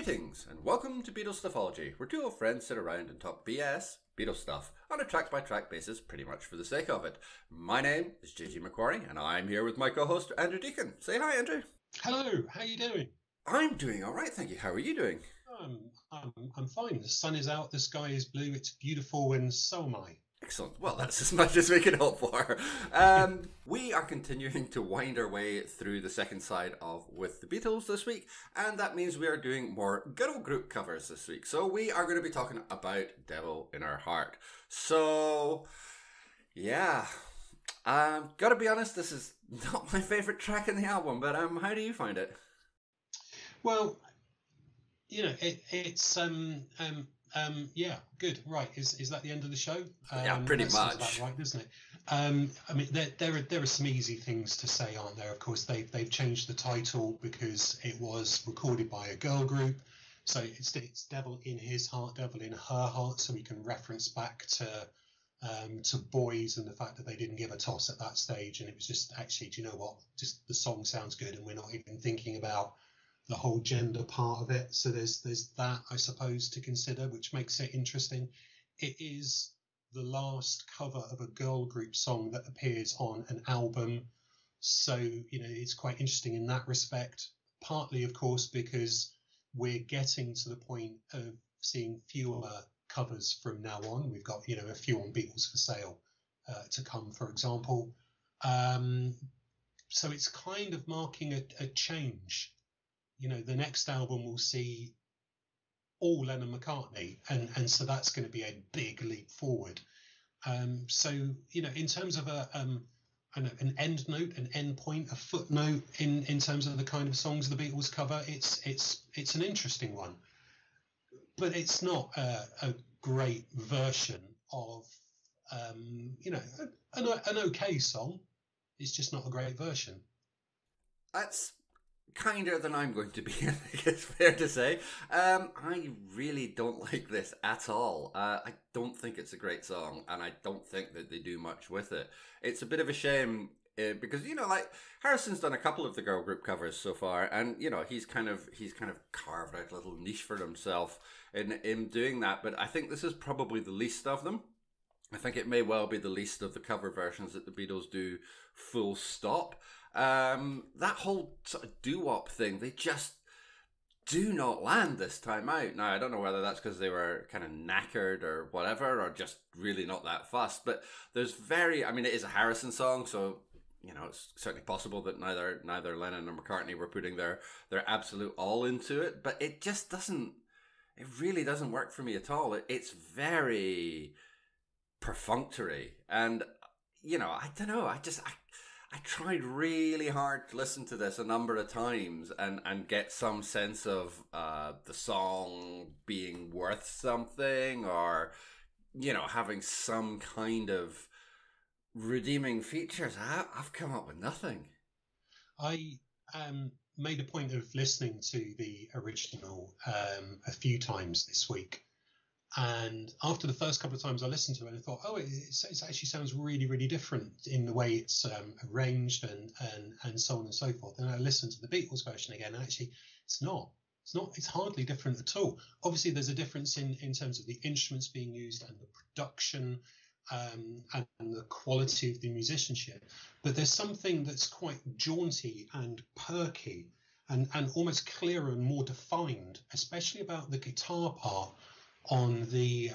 Greetings, and welcome to Beatles Stuffology, where two old friends sit around and talk BS, Beatles stuff, on a track-by-track basis, pretty much for the sake of it. My name is JG McQuarrie, and I'm here with my co-host, Andrew Deacon. Say hi, Andrew. Hello, how are you doing? I'm doing alright, thank you. How are you doing? I'm fine. The sun is out, the sky is blue, it's beautiful, and so am I. Excellent. Well, that's as much as we can hope for. We are continuing to wind our way through the second side of With the Beatles this week, and that means we are doing more good old group covers this week. So we are going to be talking about Devil in Our Heart. So, yeah. Gotta be honest, this is not my favourite track in the album, but how do you find it? Well, yeah, good. Right, is that the end of the show? Yeah, pretty that much. Sounds about right, doesn't it? I mean, there are some easy things to say, aren't there? Of course, they've changed the title because it was recorded by a girl group, so it's Devil in His Heart, Devil in Her Heart, so we can reference back to boys and the fact that they didn't give a toss at that stage, and it was just actually, do you know what? Just the song sounds good, and we're not even thinking about the whole gender part of it. So there's that, I suppose, to consider, which makes it interesting. It is the last cover of a girl group song that appears on an album. So, it's quite interesting in that respect. Partly, of course, because we're getting to the point of seeing fewer covers from now on. We've got, a few on Beatles for Sale to come, for example. So it's kind of marking a change. The next album will see all Lennon McCartney, and so that's going to be a big leap forward. So in terms of an end note, an end point, a footnote in terms of the kind of songs the Beatles cover, it's an interesting one, but it's not a great version of an okay song. It's just not a great version. That's kinder than I'm going to be, I think it's fair to say. I really don't like this at all. I don't think it's a great song, and I don't think that they do much with it. It's a bit of a shame because like Harrison's done a couple of the girl group covers so far, and he's kind of carved out a little niche for himself in doing that. But I think this is probably the least of them. I think it may well be the least of the cover versions that the Beatles do, full stop. That whole sort of doo-wop thing, they just do not land this time out. Now, I don't know whether that's because they were kind of knackered or whatever, or just really not that fussed, but there's it is a Harrison song, so it's certainly possible that neither Lennon nor McCartney were putting their absolute all into it, but it just doesn't, it really doesn't work for me at all. It's very perfunctory, and I don't know, I tried really hard to listen to this a number of times and get some sense of the song being worth something, or having some kind of redeeming features. I've come up with nothing. I made a point of listening to the original a few times this week. And after the first couple of times I listened to it, I thought, it actually sounds really, really different in the way it's arranged and so on and so forth. And I listened to the Beatles version again, and actually it's hardly different at all. Obviously, there's a difference in terms of the instruments being used and the production and the quality of the musicianship. But there's something that's quite jaunty and perky and almost clearer and more defined, especially about the guitar part on the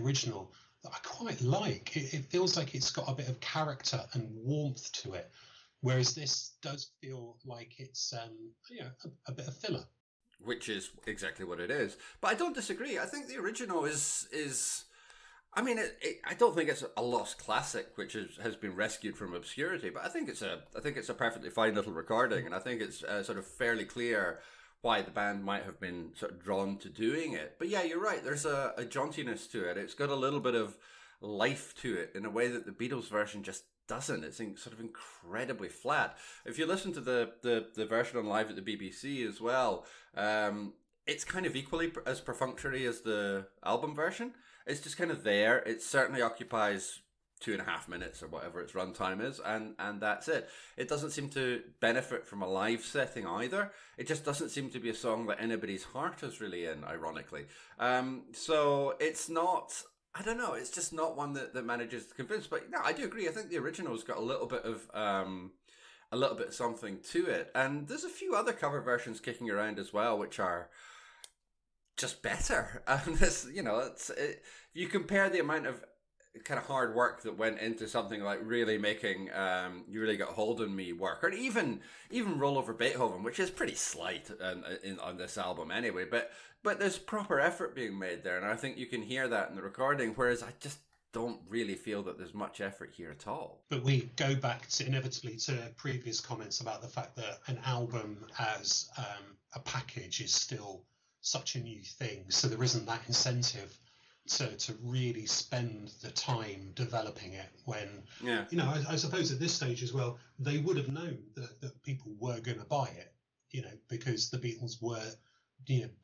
original, that I quite like. It feels like it's got a bit of character and warmth to it, whereas this does feel like it's a bit of filler. Which is exactly what it is. But I don't disagree. I think the original is I don't think it's a lost classic which has been rescued from obscurity, but I think it's a perfectly fine little recording, and I think it's sort of fairly clear why the band might have been sort of drawn to doing it. But yeah, you're right. There's a jauntiness to it. It's got a little bit of life to it in a way that the Beatles version just doesn't. It's sort of incredibly flat. If you listen to the version on live at the BBC as well, it's kind of equally as perfunctory as the album version. It's just kind of there. It certainly occupies 2.5 minutes or whatever its runtime is, and that's it. It doesn't seem to benefit from a live setting either. It just doesn't seem to be a song that anybody's heart is really in, ironically. So it's not. I don't know. It's just not one that manages to convince. But no, I do agree. I think the original's got a little bit of something to it, and there's a few other cover versions kicking around as well, which are just better. And this, you compare the amount of kind of hard work that went into something like really making You Really Got Hold on Me work, or even Roll Over Beethoven, which is pretty slight on this album anyway, but there's proper effort being made there, and I think you can hear that in the recording, whereas I just don't really feel that there's much effort here at all. But we go back to inevitably to previous comments about the fact that an album as a package is still such a new thing, so there isn't that incentive to really spend the time developing it when, I suppose at this stage as well, they would have known that people were going to buy it, because the Beatles were,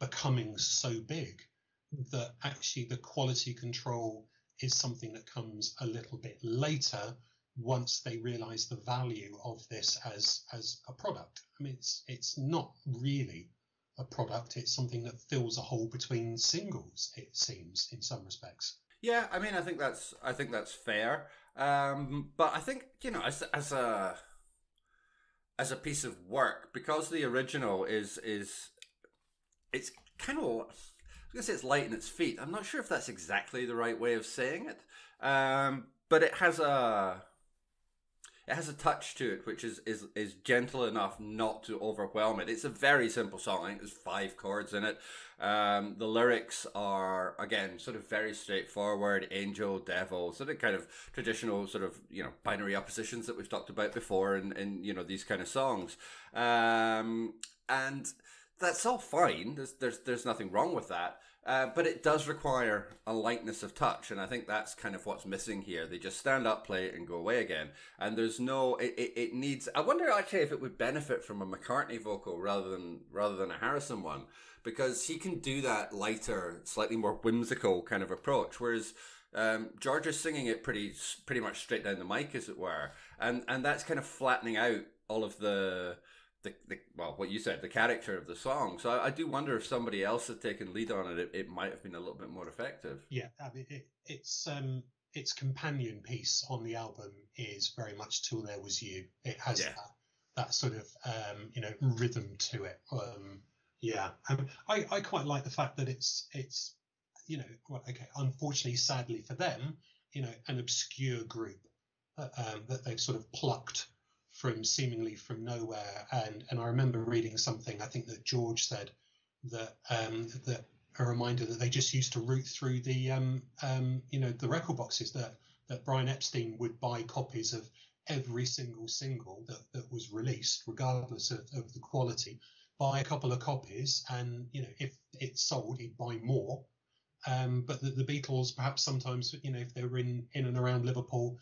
becoming so big that actually the quality control is something that comes a little bit later once they realize the value of this as a product. I mean, it's not really a product. It's something that fills a hole between singles, it seems, in some respects. Yeah, I mean, I think that's fair. But I think, as a piece of work, because the original is it's kind of, I was gonna say it's light in its feet. I'm not sure if that's exactly the right way of saying it. But it has a touch to it which is gentle enough not to overwhelm it. It's a very simple song. I think there's 5 chords in it. The lyrics are, again, sort of very straightforward. Angel, devil, sort of kind of traditional sort of, binary oppositions that we've talked about before in these kind of songs. And that's all fine. There's nothing wrong with that. But it does require a lightness of touch, and I think that's kind of what's missing here. They just stand up, play it, and go away again. And there's no, it needs. I wonder actually if it would benefit from a McCartney vocal rather than a Harrison one, because he can do that lighter, slightly more whimsical kind of approach, whereas George is singing it pretty much straight down the mic, as it were, and that's kind of flattening out all of the what you said, the character of the song. So I do wonder if somebody else had taken lead on it, it might have been a little bit more effective. Yeah, I mean, its companion piece on the album is very much Till There Was You. It has that sort of rhythm to it. I quite like the fact that it's unfortunately, sadly for them, an obscure group that they've sort of plucked seemingly from nowhere, and I remember reading something, I think that George said that that a reminder that they just used to root through the the record boxes, that Brian Epstein would buy copies of every single single that was released, regardless of the quality, buy a couple of copies, and if it sold, he'd buy more. But the Beatles, perhaps sometimes, if they were in and around Liverpool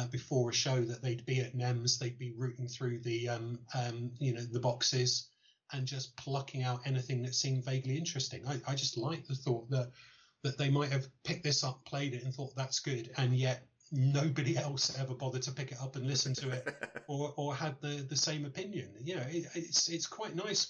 before a show, that they'd be at NEMS, they'd be rooting through the the boxes and just plucking out anything that seemed vaguely interesting. I just like the thought that they might have picked this up, played it, and thought that's good, and yet nobody else ever bothered to pick it up and listen to it or had the same opinion. It's quite nice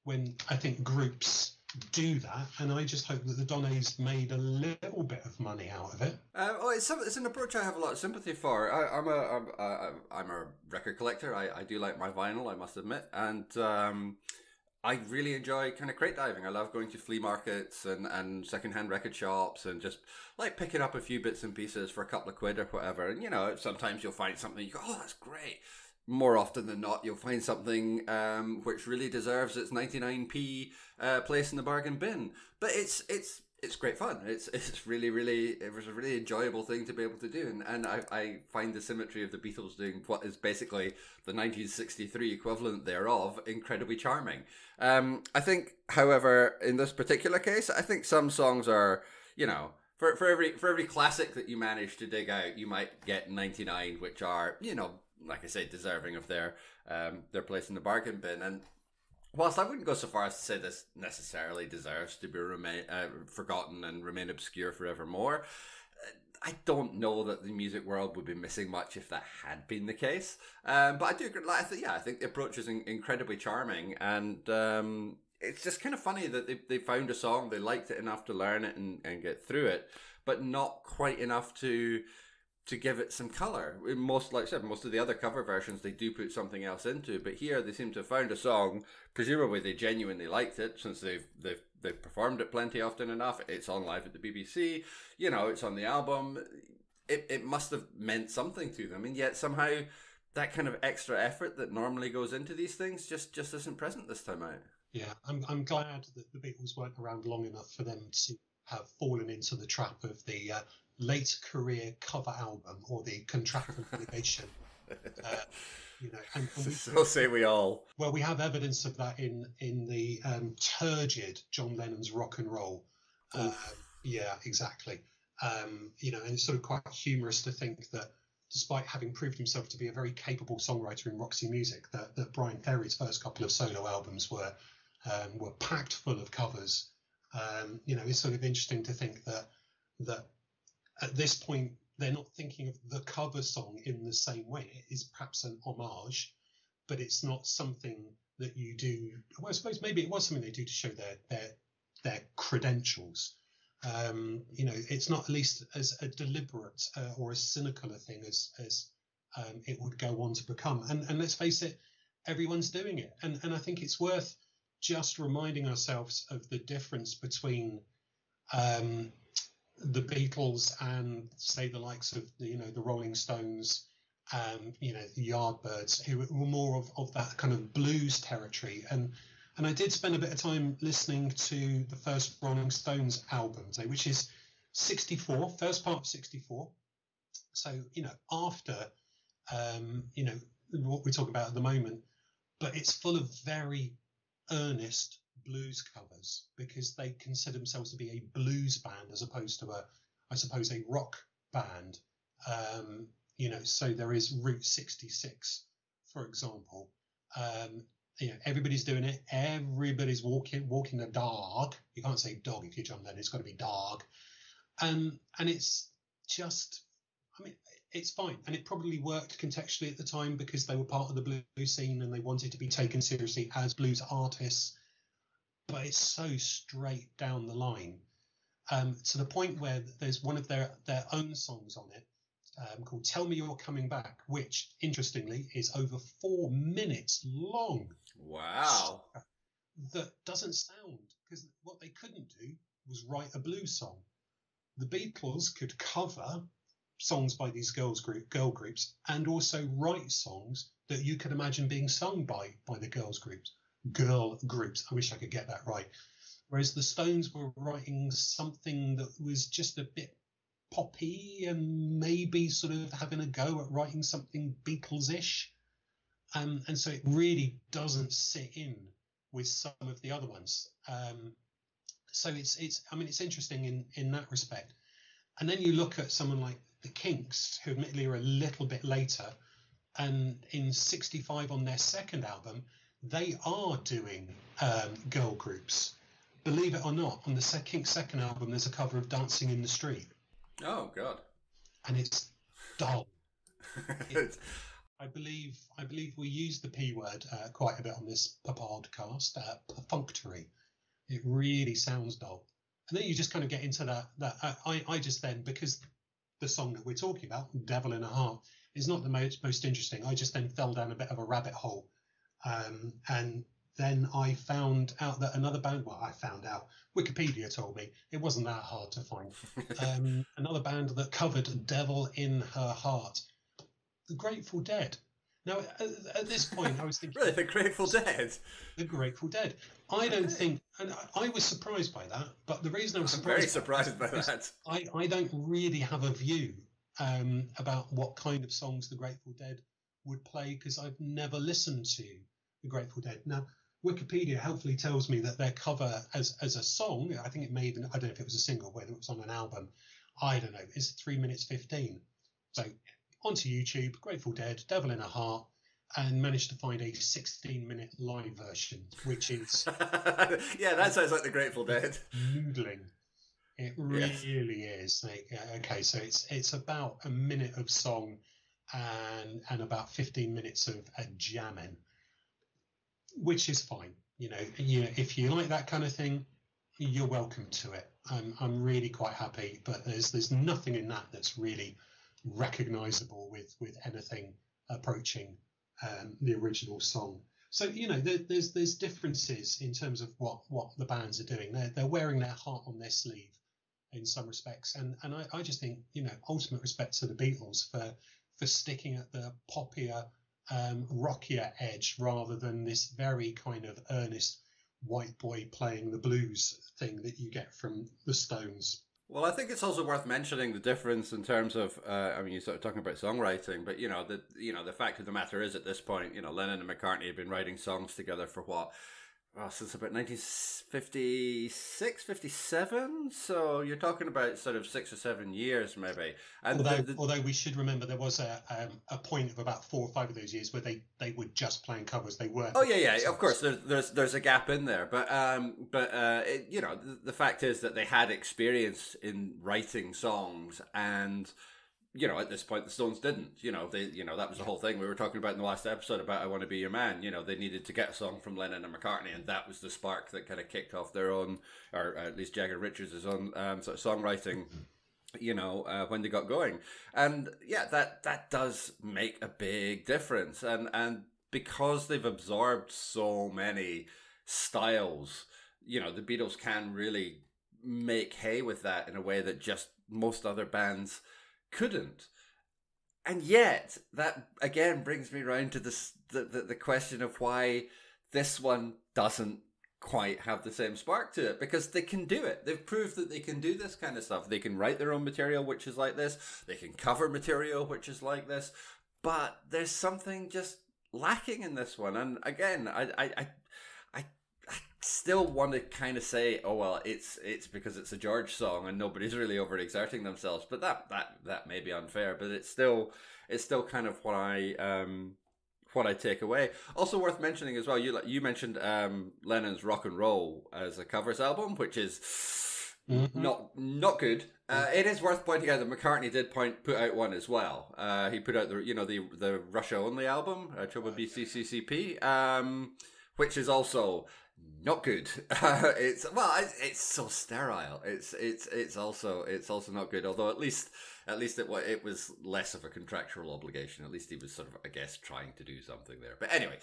when I think groups do that, and I just hope that the Donnés made a little bit of money out of it. It's an approach I have a lot of sympathy for. I'm a record collector. I do like my vinyl, I must admit, and I really enjoy kind of crate diving. I love going to flea markets and secondhand record shops and just like picking up a few bits and pieces for a couple of quid or whatever. And sometimes you'll find something you go, oh, that's great. More often than not, you'll find something which really deserves its 99p place in the bargain bin. But it's great fun. It was a really enjoyable thing to be able to do, and I find the symmetry of the Beatles doing what is basically the 1963 equivalent thereof incredibly charming. I think, however, in this particular case, I think some songs are, for every classic that you manage to dig out, you might get 99, which are, like I say, deserving of their place in the bargain bin. And whilst I wouldn't go so far as to say this necessarily deserves to be forgotten and remain obscure forevermore, I don't know that the music world would be missing much if that had been the case. But I do agree. Like, I think the approach is incredibly charming, and it's just kind of funny that they found a song, they liked it enough to learn it and get through it, but not quite enough to give it some color. Most, like I said, most of the other cover versions they do put something else into, but here they seem to have found a song. Presumably they genuinely liked it, since they've performed it plenty often enough. It's on live at the BBC, it's on the album. It must have meant something to them, and yet somehow that kind of extra effort that normally goes into these things just isn't present this time out. Yeah, I'm glad that the Beatles weren't around long enough for them to have fallen into the trap of the late career cover album or the contractual obligation. So say we all. Well, we have evidence of that in the turgid John Lennon's Rock and Roll. Yeah, exactly. And it's sort of quite humorous to think that despite having proved himself to be a very capable songwriter in Roxy Music, that Brian Ferry's first couple of solo albums were packed full of covers. It's sort of interesting to think that at this point they're not thinking of the cover song in the same way. It is perhaps an homage, but it's not something that you do. Well, I suppose maybe it was something they do to show their credentials. It's not at least as a deliberate or as cynical a thing as it would go on to become. And let's face it, everyone's doing it. And I think it's worth just reminding ourselves of the difference between the Beatles and, say, the likes of the Rolling Stones, the Yardbirds, who were more of that kind of blues territory. And I did spend a bit of time listening to the first Rolling Stones album, which is 64, first part of 64. So, after, what we talk about at the moment, but it's full of very earnest blues covers because they consider themselves to be a blues band as opposed to a rock band. So there is Route 66, for example. Everybody's doing it. Everybody's walking the dog. You can't say dog if you're John Lennon. It's got to be dog. And it's just, it's fine. And it probably worked contextually at the time because they were part of the blues scene and they wanted to be taken seriously as blues artists. But it's so straight down the line, to the point where there's one of their own songs on it called Tell Me You're Coming Back, which, interestingly, is over 4 minutes long. Wow. That doesn't sound, because what they couldn't do was write a blues song. The Beatles could cover songs by these girl groups and also write songs that you could imagine being sung by the girl groups. I wish I could get that right. Whereas the Stones were writing something that was just a bit poppy and maybe sort of having a go at writing something Beatles-ish. And so it really doesn't sit in with some of the other ones. So it's interesting in that respect. And then you look at someone like the Kinks, who admittedly are a little bit later, and in 65 on their second album, they are doing girl groups. Believe it or not, on the Kinks' second album, there's a cover of Dancing in the Street. Oh, God. And it's dull. I believe we use the P word quite a bit on this podcast, perfunctory. It really sounds dull. And then you just kind of get into that. I just then, because the song that we're talking about, Devil in a Heart, is not the most interesting, I just then fell down a bit of a rabbit hole. And then I found out that another band, Wikipedia told me, it wasn't that hard to find, another band that covered Devil in Her Heart, the Grateful Dead. Now, at this point, I was thinking... Really, the Grateful Dead? The Grateful Dead. I don't think... And I was surprised by that, but the reason I was surprised... I'm very surprised by that. I don't really have a view about what kind of songs the Grateful Dead would play, because I've never listened to the Grateful Dead. Now, Wikipedia helpfully tells me that their cover as a song, I think it may even... I don't know if it was a single, whether it was on an album. I don't know. It's 3 minutes 15. So... onto YouTube, Grateful Dead, Devil in a Heart, and managed to find a 16-minute live version, which is... yeah, that sounds like the Grateful Dead. Noodling. It Yes. really is. Like, okay, so it's about a minute of song and about 15 minutes of jamming, which is fine. If you like that kind of thing, you're welcome to it. I'm really quite happy, but there's nothing in that that's really recognizable with anything approaching the original song. So there's differences in terms of what the bands are doing. They're wearing their heart on their sleeve in some respects, and I just think ultimate respect to the Beatles for sticking at the poppier, rockier edge rather than this very kind of earnest white boy playing the blues thing that you get from the Stones. Well, I think it's also worth mentioning the difference in terms of. I mean, you started talking about songwriting, but the fact of the matter is, at this point, Lennon and McCartney have been writing songs together for what, since about 1956, 57. So you're talking about sort of 6 or 7 years, maybe. And although we should remember there was a point of about 4 or 5 of those years where they were just playing covers. They weren't. Oh yeah, of course. There's a gap in there, but the fact is that they had experience in writing songs, and at this point the Stones didn't. That was the whole thing we were talking about in the last episode about "I Want to Be Your Man." They needed to get a song from Lennon and McCartney, and that was the spark that kind of kicked off their own, or at least Jagger Richards' own sort of songwriting. When they got going, and that does make a big difference, and because they've absorbed so many styles, the Beatles can really make hay with that in a way that just most other bands couldn't. And yet, that again brings me round to the question of why this one doesn't quite have the same spark to it, because they can do it. They've proved that they can do this kind of stuff. They can write their own material, which is like this. They can cover material, which is like this. But there's something just lacking in this one. And again, I still want to kind of say, oh well, it's because it's a George song and nobody's really overexerting themselves. But that may be unfair. But it's still kind of what I take away. Also worth mentioning as well, you mentioned Lennon's Rock and Roll as a covers album, which is not good. It is worth pointing out that McCartney did put out one as well. He put out the Russia Only album, Trouble BCCCP, which is also not good. It's so sterile. It's also not good. Although at least it was less of a contractual obligation. At least he was sort of, I guess, trying to do something there. But anyway,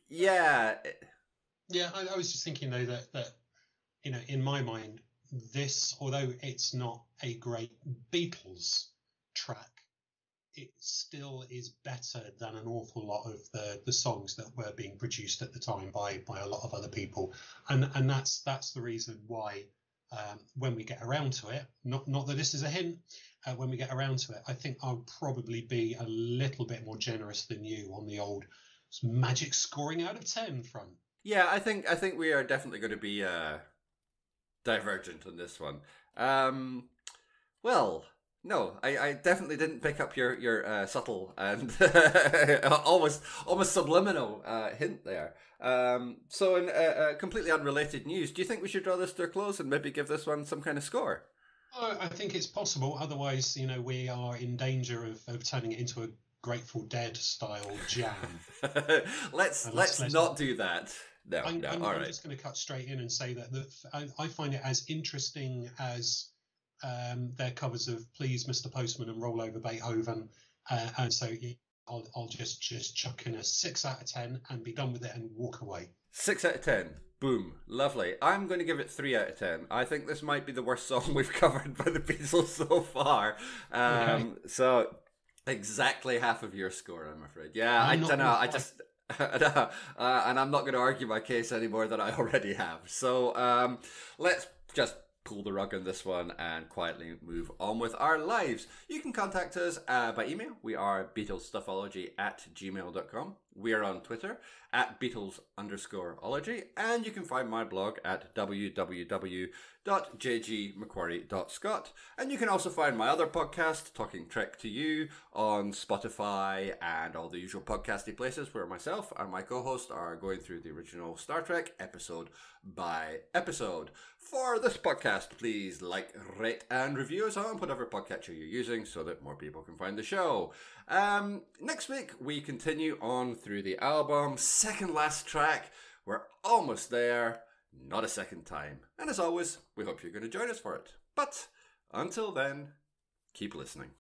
yeah. I was just thinking though that in my mind, this, although it's not a great Beatles track, it still is better than an awful lot of the songs that were being produced at the time by a lot of other people, and that's the reason why when we get around to it, not that this is a hint, when we get around to it, I think I'll probably be a little bit more generous than you on the old magic scoring out of 10 front. Yeah, I think we are definitely going to be divergent on this one. Well, no, I definitely didn't pick up your subtle and almost subliminal hint there. So in completely unrelated news, do you think we should draw this to a close and maybe give this one some kind of score? I think it's possible. Otherwise, we are in danger of turning it into a Grateful Dead style jam. let's not do that. No, I'm right. just going to cut straight in and say that I find it as interesting as their covers of Please Mr. Postman and Roll Over Beethoven, and so I'll just chuck in a 6 out of 10 and be done with it and walk away. 6 out of 10. Boom. Lovely. I'm going to give it 3 out of 10. I think this might be the worst song we've covered by the Beatles so far. Okay. So exactly half of your score, I'm afraid. Yeah, I don't know. And I'm not going to argue my case any more than I already have. So let's just pull the rug on this one and quietly move on with our lives. You can contact us by email. We are BeatlesStuffology@gmail.com. We are on Twitter @Beatles_ology, and you can find my blog at www.jgmacquarie.scot. And you can also find my other podcast, Talking Trek to You, on Spotify and all the usual podcasty places where myself and my co-host are going through the original Star Trek episode by episode. for this podcast, please like, rate, and review us on whatever podcatcher you're using so that more people can find the show. Next week, we continue on through the album. Second last track. We're almost there. Not a second time. And as always, we hope you're going to join us for it. But until then, keep listening.